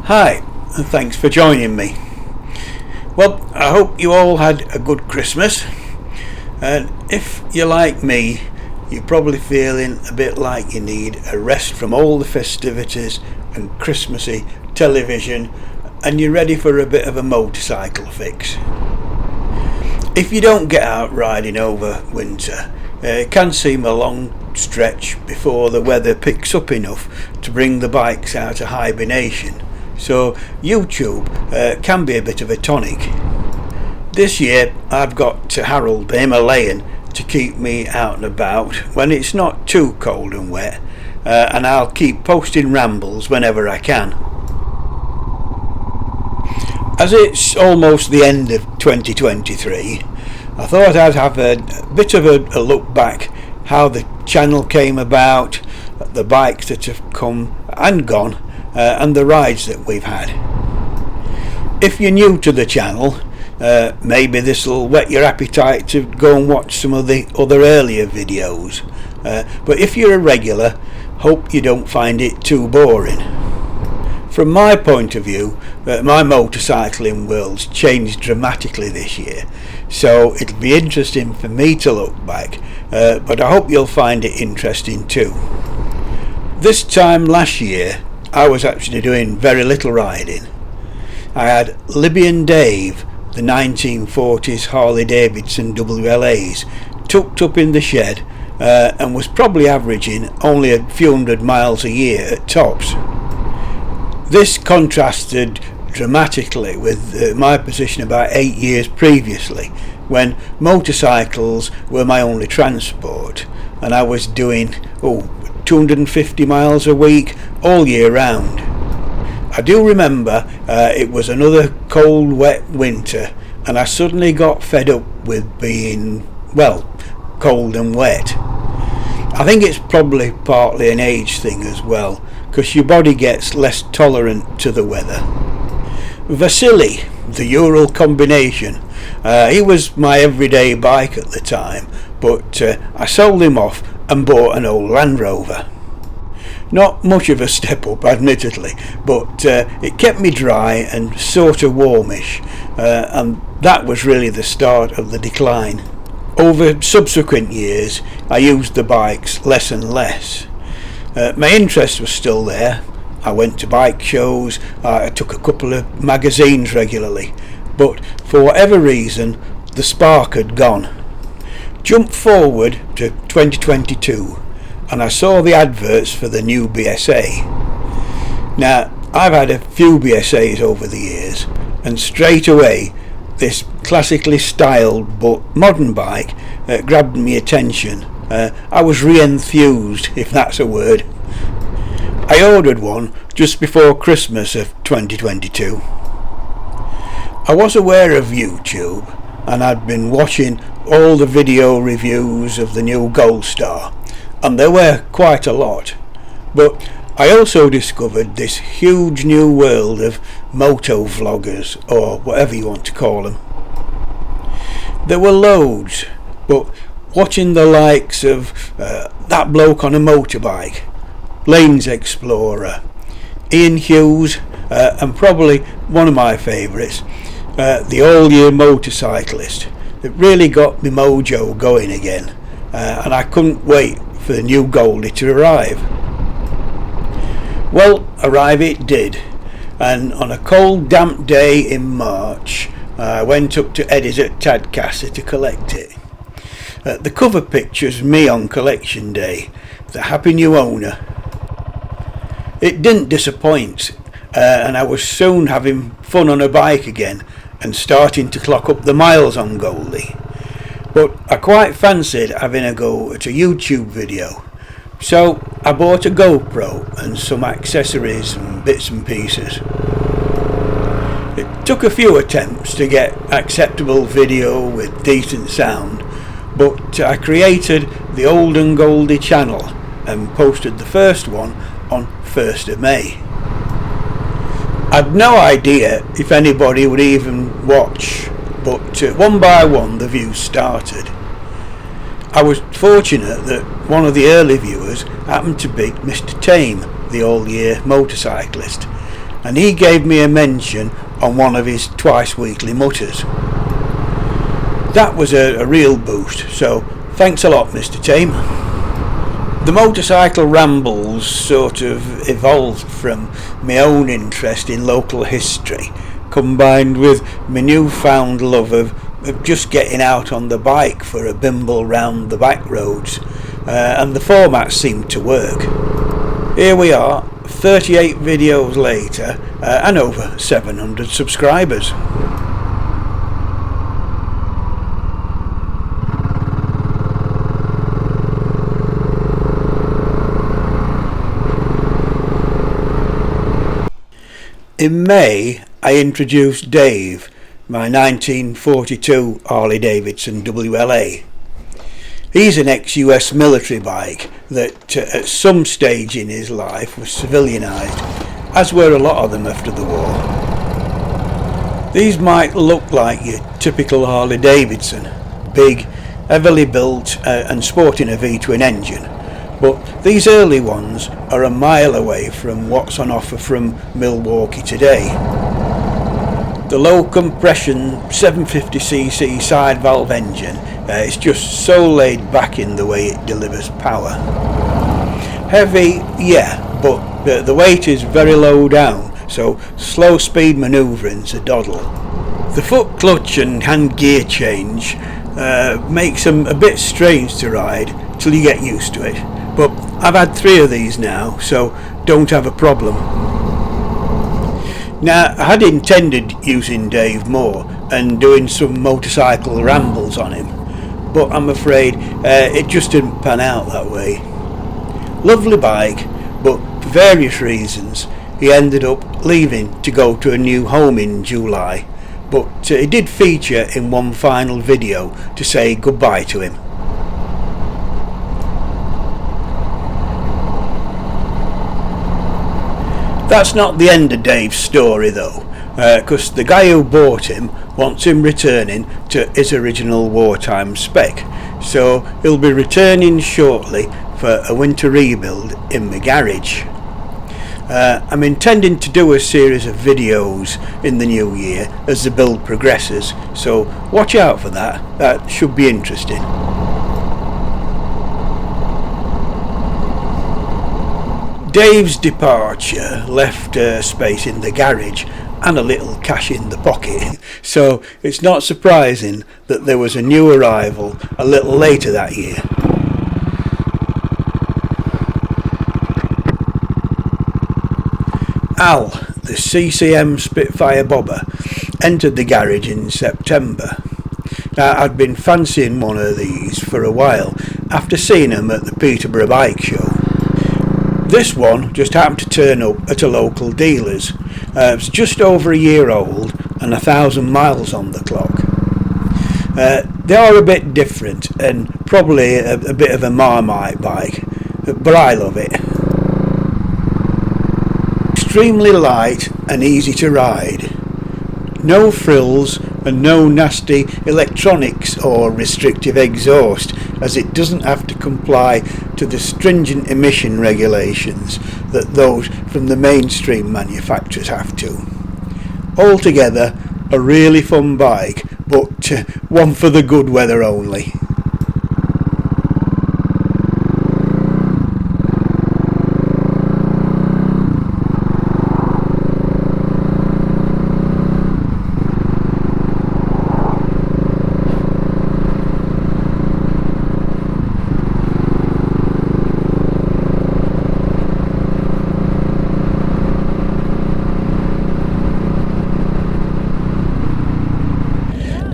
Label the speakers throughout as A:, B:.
A: Hi, and thanks for joining me. Well, I hope you all had a good Christmas, and if you're like me, you're probably feeling a bit like you need a rest from all the festivities and Christmassy television, and you're ready for a bit of a motorcycle fix. If you don't get out riding over winter, it can seem a long stretch before the weather picks up enough to bring the bikes out of hibernation, so YouTube can be a bit of a tonic. This year I've got Harley the Himalayan to keep me out and about when it's not too cold and wet, and I'll keep posting rambles whenever I can. As it's almost the end of 2023, I thought I'd have a bit of a look back how the channel came about, the bikes that have come and gone, and the rides that we've had. If you're new to the channel, maybe this will whet your appetite to go and watch some of the other earlier videos, but if you're a regular, hope you don't find it too boring. From my point of view, my motorcycling world's changed dramatically this year, so it'll be interesting for me to look back, but I hope you'll find it interesting too. This time last year I was actually doing very little riding. I had Libby and Dave, the 1940s Harley Davidson WLAs, tucked up in the shed, and was probably averaging only a few hundred miles a year at tops. This contrasted dramatically with my position about 8 years previously, when motorcycles were my only transport and I was doing 250 miles a week all year round. I do remember it was another cold wet winter and I suddenly got fed up with being, cold and wet. I think it's probably partly an age thing as well, because your body gets less tolerant to the weather. Vasily, the Ural combination, he was my everyday bike at the time, but I sold him off and bought an old Land Rover. Not much of a step up, admittedly, but it kept me dry and sort of warmish, and that was really the start of the decline. Over subsequent years I used the bikes less and less. My interest was still there. I went to bike shows, I took a couple of magazines regularly, but for whatever reason the spark had gone. Jump forward to 2022 and I saw the adverts for the new BSA. Now, I've had a few BSAs over the years, and straight away this classically styled but modern bike grabbed my attention. I was re-enthused, if that's a word. I ordered one just before Christmas of 2022. I was aware of YouTube and I'd been watching all the video reviews of the new Goldstar, and there were quite a lot, but I also discovered this huge new world of moto vloggers, or whatever you want to call them. There were loads, but watching the likes of that bloke on a motorbike, Lane's Explorer, Ian Hughes, and probably one of my favourites, the all-year motorcyclist, that really got my mojo going again, and I couldn't wait for the new Goldie to arrive. Well, arrive it did, and on a cold damp day in March I went up to Eddie's at Tadcaster to collect it. The cover picture's me on collection day, the happy new owner. It didn't disappoint, and I was soon having fun on a bike again and starting to clock up the miles on Goldie. But I quite fancied having a go at a YouTube video, so I bought a GoPro and some accessories and bits and pieces. It took a few attempts to get acceptable video with decent sound, but I created the old-n-Goldie channel and posted the first one on 1st of May. I'd no idea if anybody would even watch, but one by one the views started. I was fortunate that one of the early viewers happened to be Mr. TAYM, the all-year motorcyclist, and he gave me a mention on one of his twice weekly mutters. That was a real boost, so thanks a lot, Mr. TAYM. The motorcycle rambles sort of evolved from my own interest in local history, combined with my newfound love of just getting out on the bike for a bimble round the back roads, and the format seemed to work. Here we are, 38 videos later, and over 700 subscribers. In May, I introduced Dave, my 1942 Harley Davidson WLA. He's an ex-US military bike that at some stage in his life was civilianised, as were a lot of them after the war. These might look like your typical Harley Davidson, big, heavily built and sporting a V-twin engine, but these early ones are a mile away from what's on offer from Milwaukee today. The low compression 750cc side valve engine is just so laid back in the way it delivers power. Heavy, yeah, but the weight is very low down, so slow speed manoeuvring's a doddle. The foot clutch and hand gear change makes them a bit strange to ride till you get used to it, but I've had 3 of these now, so don't have a problem. Now, I had intended using Dave more and doing some motorcycle rambles on him, but I'm afraid it just didn't pan out that way. Lovely bike, but for various reasons he ended up leaving to go to a new home in July, but he did feature in one final video to say goodbye to him. That's not the end of Dave's story though, because the guy who bought him wants him returning to his original wartime spec, so he'll be returning shortly for a winter rebuild in my garage. I'm intending to do a series of videos in the new year as the build progresses, so watch out for that. That should be interesting. Dave's departure left space in the garage and a little cash in the pocket, so it's not surprising that there was a new arrival a little later that year. Al, the CCM Spitfire bobber, entered the garage in September. Now, I'd been fancying one of these for a while after seeing them at the Peterborough Bike Show. This one just happened to turn up at a local dealer's. It's just over a year old and 1,000 miles on the clock. They are a bit different and probably a bit of a Marmite bike, but I love it. Extremely light and easy to ride. No frills and no nasty electronics or restrictive exhaust, as it doesn't have to comply to the stringent emission regulations that those from the mainstream manufacturers have to. Altogether, a really fun bike, but one for the good weather only.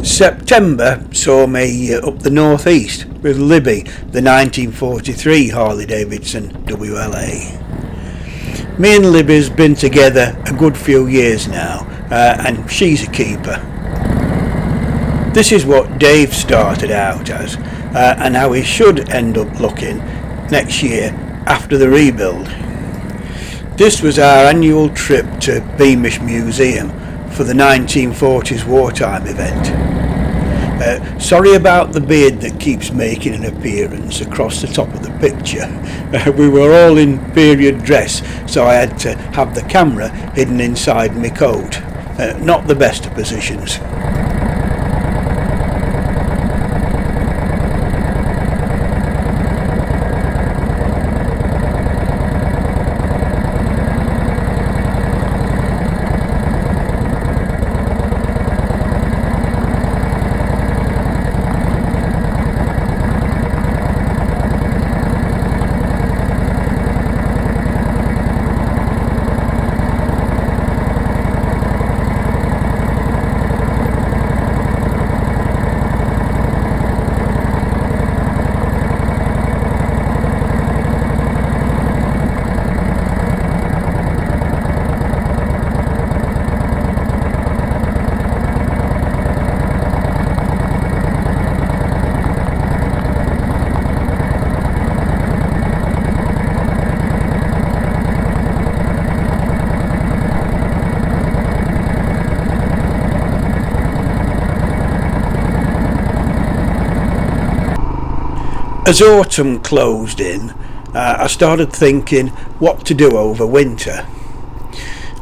A: September saw me up the northeast with Libby, the 1943 Harley Davidson WLA. Me and Libby's been together a good few years now, and she's a keeper. This is what Dave started out as, and how he should end up looking next year after the rebuild. This was our annual trip to Beamish Museum for the 1940s wartime event. Sorry about the beard that keeps making an appearance across the top of the picture. We were all in period dress, so I had to have the camera hidden inside my coat. Not the best of positions. As autumn closed in, I started thinking what to do over winter.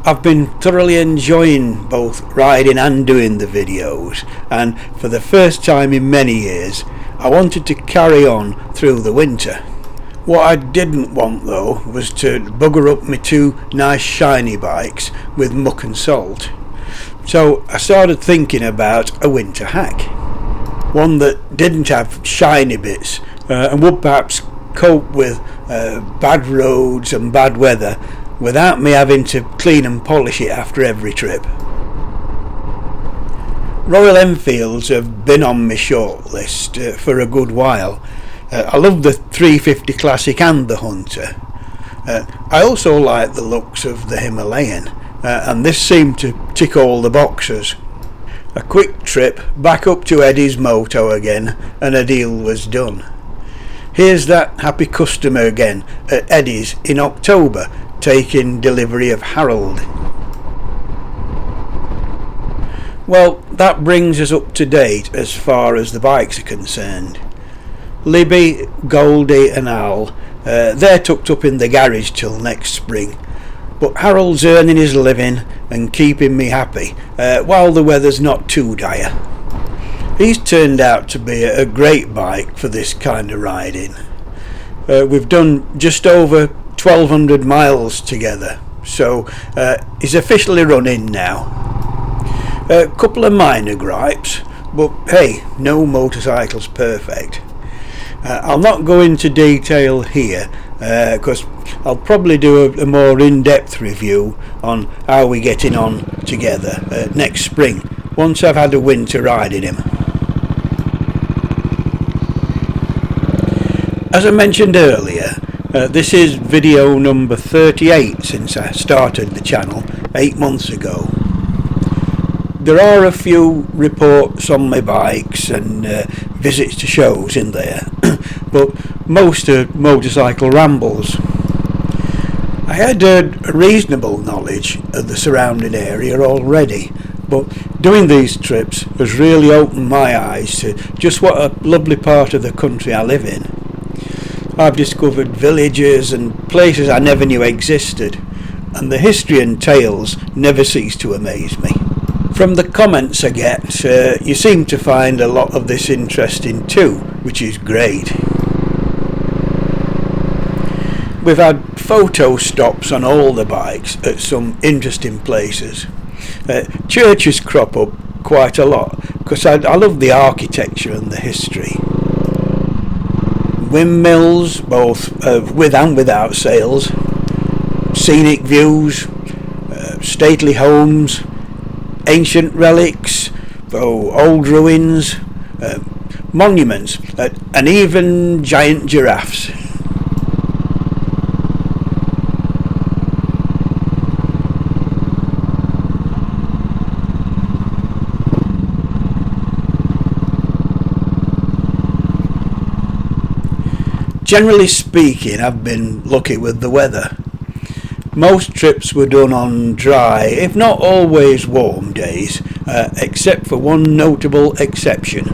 A: I've been thoroughly enjoying both riding and doing the videos, and for the first time in many years I wanted to carry on through the winter. What I didn't want though was to bugger up my two nice shiny bikes with muck and salt. So I started thinking about a winter hack. One that didn't have shiny bits and would perhaps cope with bad roads and bad weather without me having to clean and polish it after every trip. Royal Enfields have been on my shortlist for a good while. I love the 350 Classic and the Hunter. I also like the looks of the Himalayan, and this seemed to tick all the boxes. A quick trip back up to Eddie's moto again and a deal was done. Here's that happy customer again at Eddie's in October, taking delivery of Harold. Well, that brings us up to date as far as the bikes are concerned. Libby, Goldie and Al, they're tucked up in the garage till next spring, but Harold's earning his living and keeping me happy while the weather's not too dire. He's turned out to be a great bike for this kind of riding. We've done just over 1,200 miles together, so he's officially running now. A couple of minor gripes, but hey, no motorcycle's perfect. I'll not go into detail here because I'll probably do a more in-depth review on how we're getting on together next spring, once I've had a winter riding him. As I mentioned earlier, this is video number 38 since I started the channel 8 months ago. There are a few reports on my bikes and visits to shows in there, but most are motorcycle rambles. I had a reasonable knowledge of the surrounding area already, but doing these trips has really opened my eyes to just what a lovely part of the country I live in. I've discovered villages and places I never knew existed, and the history and tales never cease to amaze me. From the comments I get, you seem to find a lot of this interesting too, which is great. We've had photo stops on all the bikes at some interesting places. Churches crop up quite a lot because I love the architecture and the history. Windmills, both with and without sails, scenic views, stately homes, ancient relics, old ruins, monuments, and even giant giraffes. Generally speaking, I've been lucky with the weather. Most trips were done on dry, if not always warm days, except for one notable exception.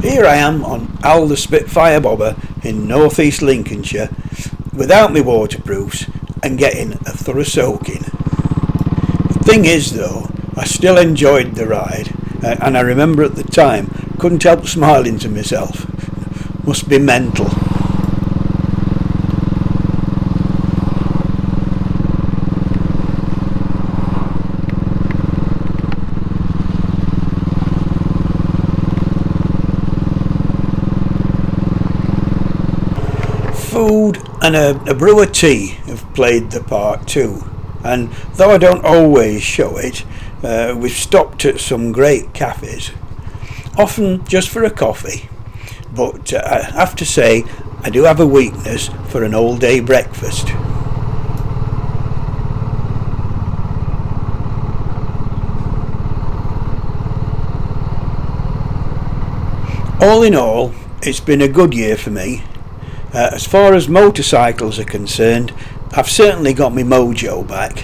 A: Here I am on Al the Spitfire bobber in northeast Lincolnshire without my waterproofs and getting a thorough soaking. The thing is though, I still enjoyed the ride, and I remember at the time couldn't help smiling to myself. Must be mental. Food and a brew of tea have played the part too, and though I don't always show it, we've stopped at some great cafes, often just for a coffee, but I have to say I do have a weakness for an all day breakfast. All in all, it's been a good year for me. As far as motorcycles are concerned, I've certainly got my mojo back.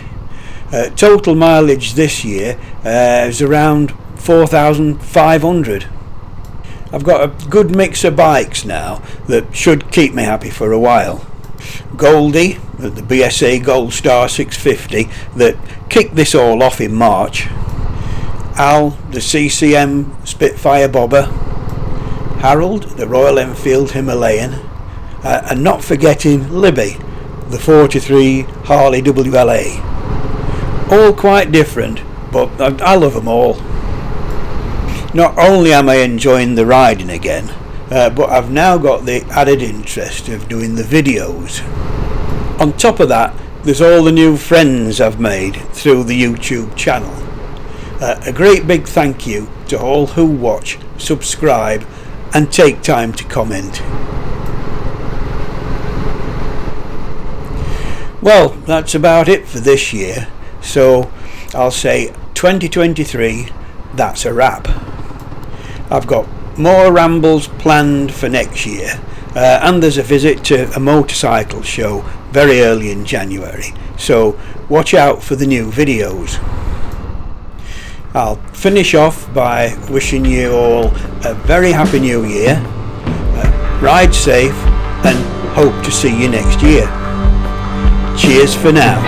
A: Total mileage this year is around 4,500. I've got a good mix of bikes now that should keep me happy for a while. Goldie, the BSA Goldstar 650 that kicked this all off in March. Al, the CCM Spitfire bobber. Harold, the Royal Enfield Himalayan. And not forgetting Libby, the 43 Harley WLA. All quite different, but I love them all. Not only am I enjoying the riding again, but I've now got the added interest of doing the videos. On top of that, there's all the new friends I've made through the YouTube channel. A great big thank you to all who watch, subscribe and take time to comment. Well, that's about it for this year, so I'll say 2023, that's a wrap. I've got more rambles planned for next year, and there's a visit to a motorcycle show very early in January, so watch out for the new videos. I'll finish off by wishing you all a very happy new year, ride safe and hope to see you next year. Cheers for now.